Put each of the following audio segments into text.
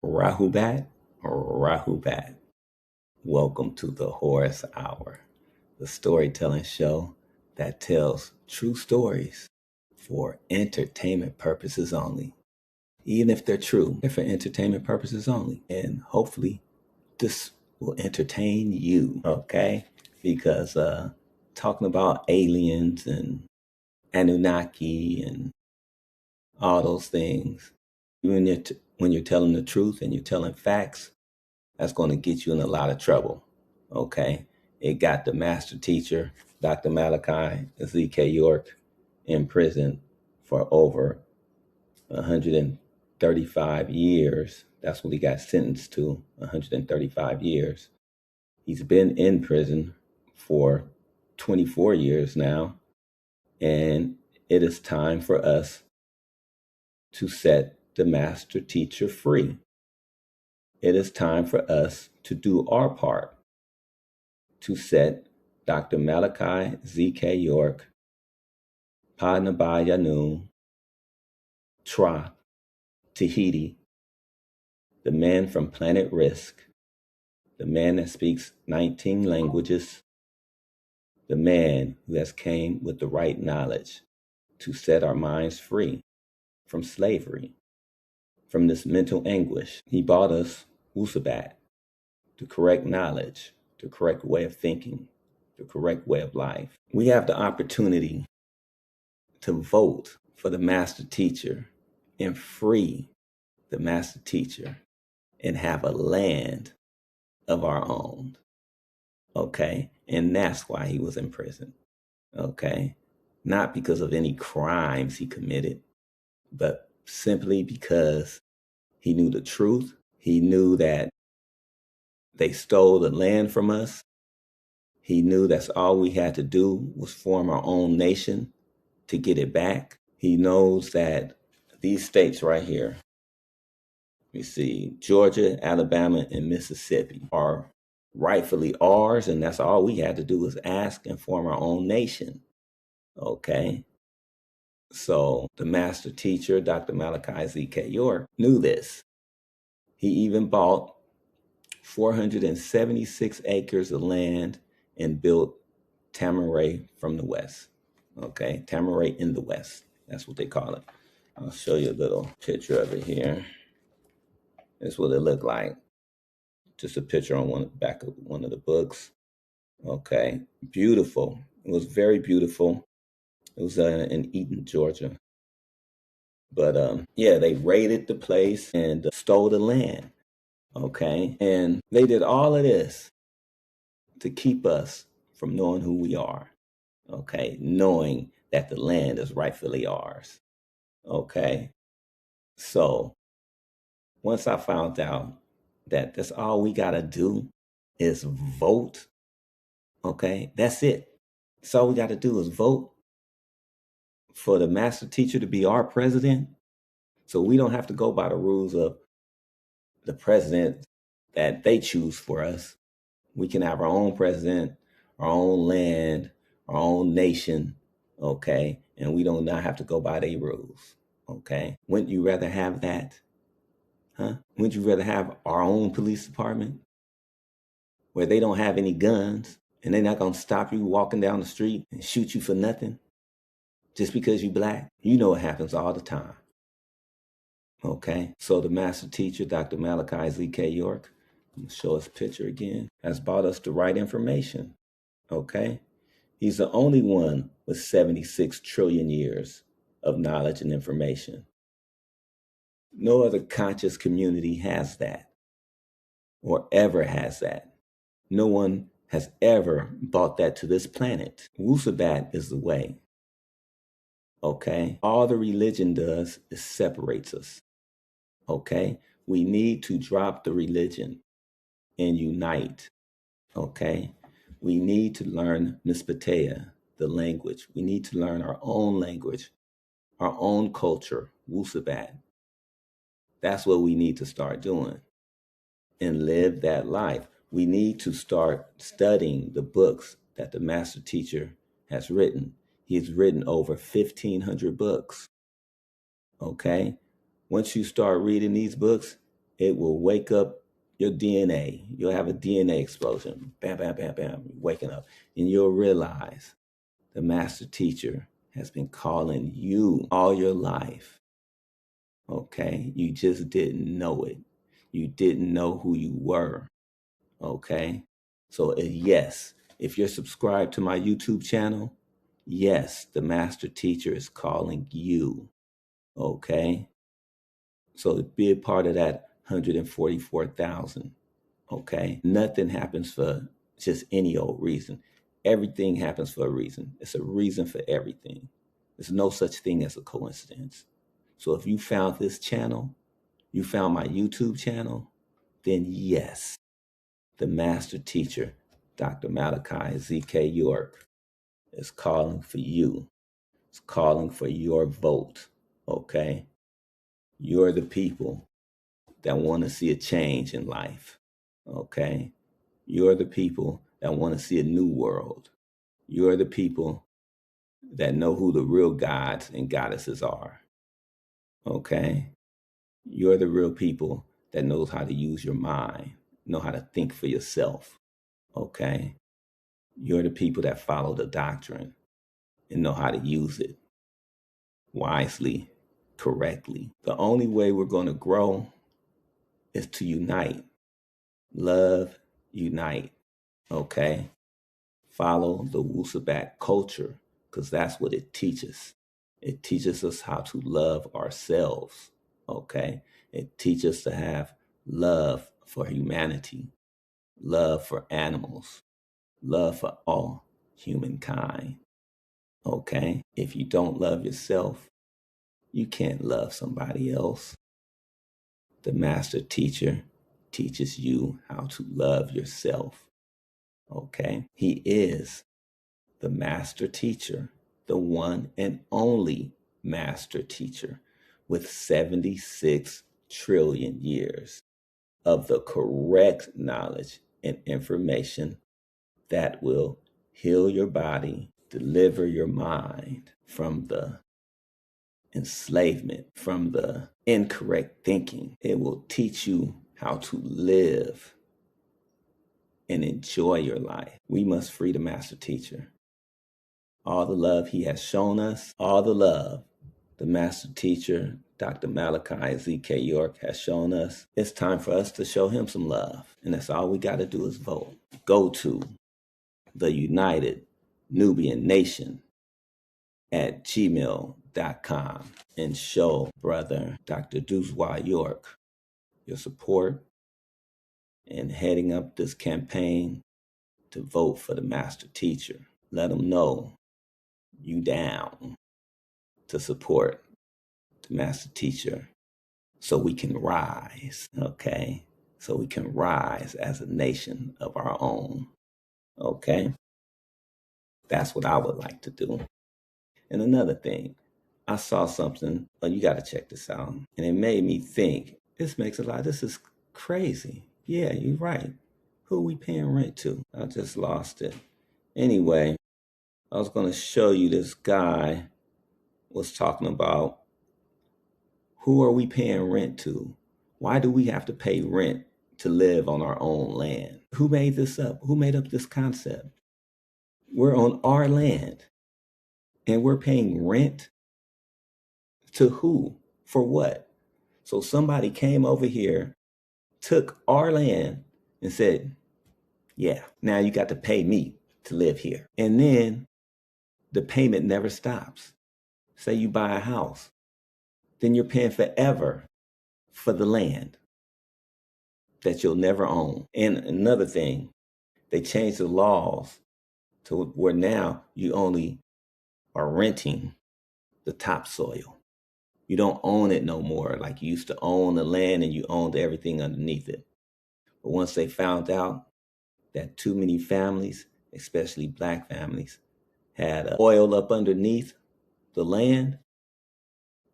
Rahubat or Rahubat. Welcome to the Horus Hour, the storytelling show that tells true stories for entertainment purposes only. Even if they're true, they're for entertainment purposes only. And hopefully this will entertain you, okay? Because talking about aliens and Anunnaki and all those things, when you're telling the truth and you're telling facts, that's going to get you in a lot of trouble. Okay. It got the master teacher, Dr. Malachi ZK York, in prison for over 135 years. That's what he got sentenced to, 135 years. He's been in prison for 24 years now. And it is time for us to set the master teacher free. It is time for us to do our part to set Dr. Malachi ZK York, Padnabayanu, Tra, Tahiti, the man from Planet Risk, the man that speaks 19 languages, the man who has came with the right knowledge to set our minds free from slavery, from this mental anguish. He bought us Wusubat, the correct knowledge, the correct way of thinking, the correct way of life. We have the opportunity to vote for the master teacher and free the master teacher and have a land of our own. Okay? And that's why he was in prison. Okay? Not because of any crimes he committed, but simply because he knew the truth. He knew that they stole the land from us. He knew that's all we had to do was form our own nation to get it back. He knows that these states right here, we see Georgia, Alabama, and Mississippi are rightfully ours, and that's all we had to do was ask and form our own nation. Okay? So the master teacher, Dr. Malachi ZK York, knew this. He even bought 476 acres of land and built Tamaray from the west. Okay, Tamaray in the west. That's what they call it. I'll show you a little picture of it here. That's what it looked like. Just a picture on one back of one of the books. Okay, beautiful. It was very beautiful. It was in Eaton, Georgia. But yeah, they raided the place and stole the land. Okay, and they did all of this to keep us from knowing who we are. Okay, knowing that the land is rightfully ours. Okay, so once I found out that that's all we got to do is vote, okay, that's it. That's all we got to do is vote for the master teacher to be our president. So we don't have to go by the rules of the president that they choose for us. We can have our own president, our own land, our own nation, okay? And we don't not have to go by their rules, okay? Wouldn't you rather have that? Huh? Wouldn't you rather have our own police department where they don't have any guns and they're not going to stop you walking down the street and shoot you for nothing just because you black? You know it happens all the time. Okay, so the master teacher, Dr. Malachi ZK York, I'm going to show his picture again, has brought us the right information. Okay, he's the only one with 76 trillion years of knowledge and information. No other conscious community has that or ever has that. No one has ever brought that to this planet. Wusubat is the way. Okay, all the religion does is separates us. Okay, we need to drop the religion and unite. Okay, we need to learn Nispatea, the language. We need to learn our own language, our own culture, Wusubat. That's what we need to start doing and live that life. We need to start studying the books that the master teacher has written. He's written over 1,500 books. Okay, once you start reading these books, It will wake up your DNA. You'll have a DNA explosion. Bam, bam, bam, bam. You're waking up. And you'll realize the master teacher has been calling you all your life. Okay? You just didn't know it. You didn't know who you were. Okay? So, yes, if you're subscribed to my YouTube channel, yes, the master teacher is calling you. Okay? So, be a part of that 144,000. Okay? Nothing happens for just any old reason. Everything happens for a reason. It's a reason for everything. There's no such thing as a coincidence. So if you found this channel, you found my YouTube channel, then yes, the master teacher, Dr. Malachi ZK York, is calling for you. It's calling for your vote. Okay? You're the people that want to see a change in life. Okay? You're the people that want to see a new world. You're the people that know who the real gods and goddesses are. Okay? You're the real people that knows how to use your mind, know how to think for yourself. Okay? You're the people that follow the doctrine and know how to use it wisely, correctly. The only way we're going to grow is to unite. Love, unite. Okay? Follow the Wusubat culture, because that's what it teaches. It teaches us how to love ourselves. Okay? It teaches us to have love for humanity, love for animals, love for all humankind. Okay? If you don't love yourself, you can't love somebody else. The master teacher teaches you how to love yourself. Okay? He is the master teacher, the one and only master teacher with 76 trillion years of the correct knowledge and information that will heal your body, deliver your mind from the enslavement, from the incorrect thinking. It will teach you how to live and enjoy your life. We must free the master teacher. All the love he has shown us, all the love the master teacher, Dr. Malachi ZK York, has shown us. It's time for us to show him some love. And that's all we got to do is vote. Go to the United Nubian Nation at gmail.com and show brother Dr. ZK York your support in heading up this campaign to vote for the master teacher. Let him know you down to support the master teacher so we can rise, okay? So we can rise as a nation of our own, okay? That's what I would like to do. And another thing, I saw something, oh, you got to check this out. And it made me think, this is crazy. Yeah, you're right. Who are we paying rent to? I just lost it. Anyway, I was going to show you this guy was talking about who are we paying rent to? Why do we have to pay rent to live on our own land? Who made this up? Who made up this concept? We're on our land and we're paying rent to who? For what? So somebody came over here, took our land and said, yeah, now you got to pay me to live here. And then the payment never stops. Say you buy a house, then you're paying forever for the land that you'll never own. And another thing, they changed the laws to where now you only are renting the topsoil. You don't own it no more like you used to own the land and you owned everything underneath it. But once they found out that too many families, especially black families, had oil up underneath the land,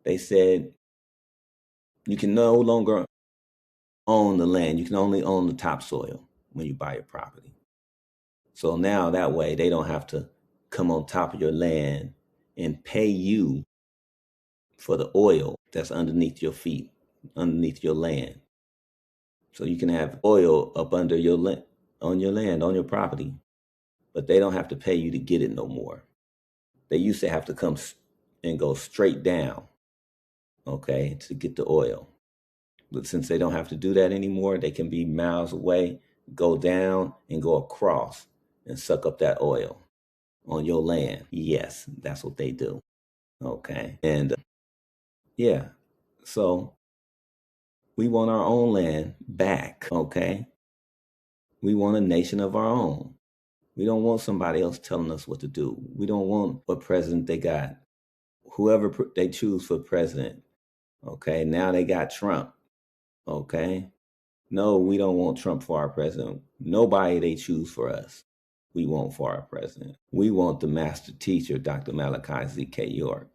they said you can no longer own the land. You can only own the topsoil when you buy your property. So now that way they don't have to come on top of your land and pay you for the oil that's underneath your feet, underneath your land. So you can have oil up under your land, on your land, on your property, but they don't have to pay you to get it no more. They used to have to come and go straight down, okay, to get the oil. But since they don't have to do that anymore, they can be miles away, go down and go across and suck up that oil on your land. Yes, that's what they do. Okay. And yeah, so we want our own land back. Okay. We want a nation of our own. We don't want somebody else telling us what to do. We don't want what president they got, whoever they choose for president. Okay. Now they got Trump. Okay. No, we don't want Trump for our president. Nobody they choose for us, we want for our president. We want the master teacher, Dr. Malachi ZK York,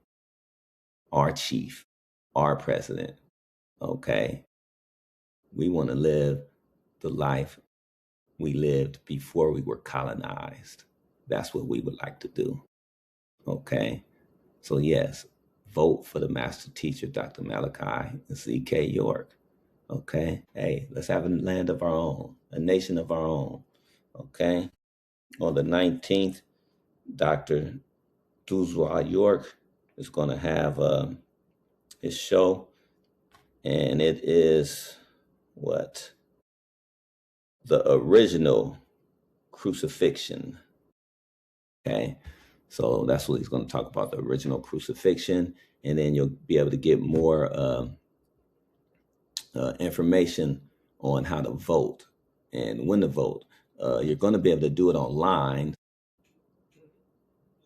our chief, our president. Okay. We want to live the life we lived before we were colonized. That's what we would like to do. Okay. So yes, vote for the master teacher, Dr. Malachi ZK York. Okay. Hey, let's have a land of our own, a nation of our own. Okay. On the 19th, Dr. ZK York is going to have his show, and it is what? The original crucifixion. Okay. So that's what he's going to talk about, the original crucifixion. And then you'll be able to get more information on how to vote and when to vote. You're going to be able to do it online.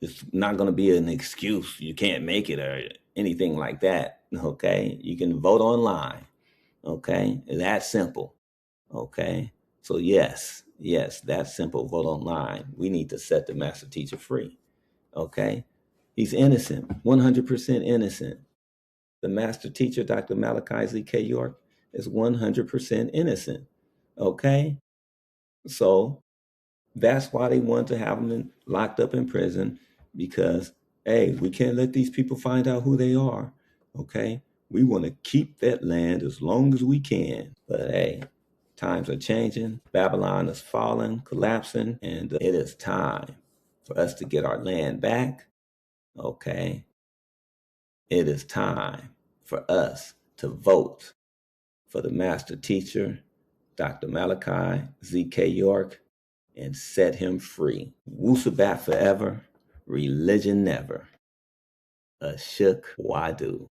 It's not going to be an excuse you can't make it or anything like that. Okay. You can vote online. Okay. That's simple. Okay. So yes, that's simple. Vote online. We need to set the master teacher free. Okay. He's innocent, 100% innocent. The master teacher, Dr. Malachi ZK York, is 100% innocent. Okay. So that's why they want to have him locked up in prison, because, hey, we can't let these people find out who they are. Okay. We want to keep that land as long as we can. But hey, times are changing. Babylon is falling, collapsing, and it is time for us to get our land back. Okay. It is time for us to vote for the master teacher, Dr. Malachi ZK York, and set him free. Wusubat forever, religion never. Ashuk Wadu.